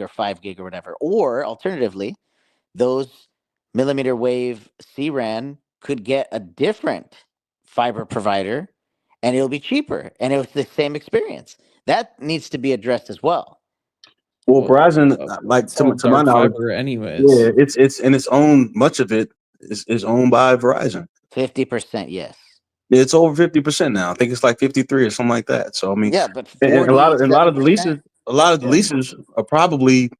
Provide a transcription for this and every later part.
or 5 gig or whatever. Or alternatively, those millimeter wave CRAN could get a different fiber provider and it'll be cheaper and it was the same experience. That needs to be addressed as well. Well, Verizon, like to my knowledge, fiber anyways. yeah, it's in its own. Much of it is owned by Verizon. 50%, yes. It's over 50% now. I think it's like 53 or something like that. So I mean, yeah, but and a lot of the 47%. leases are probably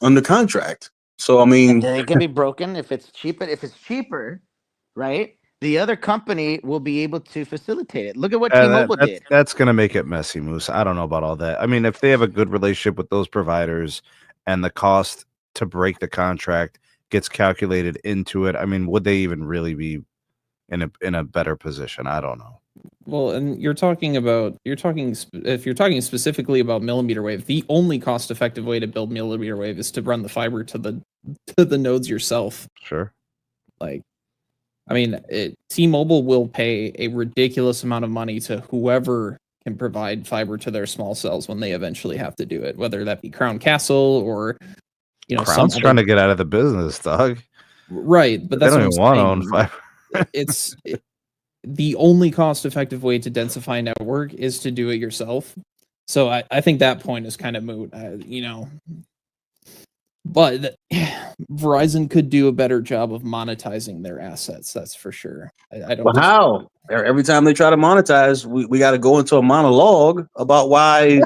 under contract. So I mean, They can be broken if it's cheaper. If it's cheaper, right? The other company will be able to facilitate it. Look at what T-Mobile did. That's going to make it messy, Moose. I don't know about all that. I mean, if they have a good relationship with those providers and the cost to break the contract gets calculated into it, I mean, would they even really be in a better position? I don't know. Well, and if you're talking specifically about millimeter wave, the only cost-effective way to build millimeter wave is to run the fiber to the nodes yourself. Sure. Like, I mean, T-Mobile will pay a ridiculous amount of money to whoever can provide fiber to their small cells when they eventually have to do it, whether that be Crown Castle or, Crown's trying to get out of the business, dog. Right, but that's they don't even want to own fiber. The only cost-effective way to densify network is to do it yourself. So I think that point is kind of moot, But Verizon could do a better job of monetizing their assets. That's for sure. I don't. Well, how? Every time they try to monetize, we got to go into a monologue about why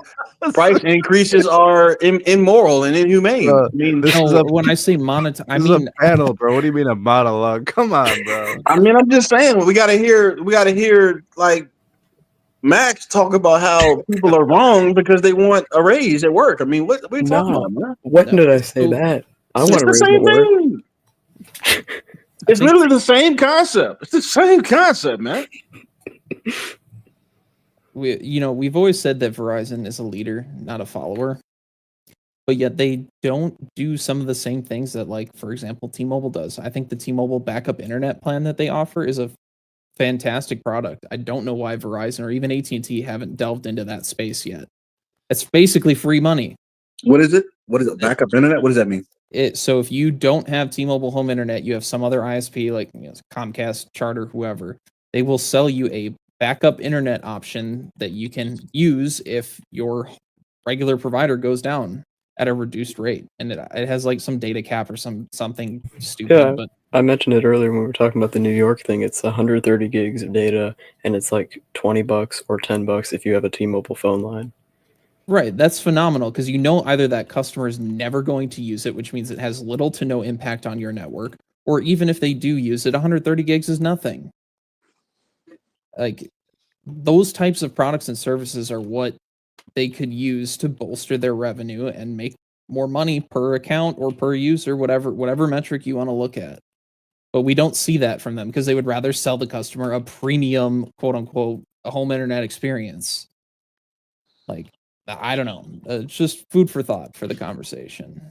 price increases are immoral and inhumane. I mean, when I say monetize, I mean a panel, bro. What do you mean a monologue? Come on, bro. I mean, I'm just saying we got to hear like Max talk about how people are wrong because they want a raise at work. I mean, what are you talking about, man? When did I say that? I want it's the same thing. It's literally the same concept. It's the same concept, man. We've always said that Verizon is a leader, not a follower. But yet they don't do some of the same things that, like, for example, T-Mobile does. I think the T-Mobile backup internet plan that they offer is a fantastic product. I don't know why Verizon or even AT&T haven't delved into that space yet. It's basically free money. What is it? Backup internet? What does that mean? So if you don't have T-Mobile home internet, you have some other ISP like Comcast, Charter, whoever, they will sell you a backup internet option that you can use if your regular provider goes down at a reduced rate. And it has like some data cap or something stupid. Yeah, but I mentioned it earlier when we were talking about the New York thing. It's 130 gigs of data, and it's like $20 or $10 if you have a T-Mobile phone line. Right, that's phenomenal because either that customer is never going to use it, which means it has little to no impact on your network, or even if they do use it, 130 gigs is nothing. Like, those types of products and services are what they could use to bolster their revenue and make more money per account or per user, whatever metric you want to look at. But we don't see that from them because they would rather sell the customer a premium, quote unquote, a home internet experience. Like, I don't know. It's just food for thought for the conversation.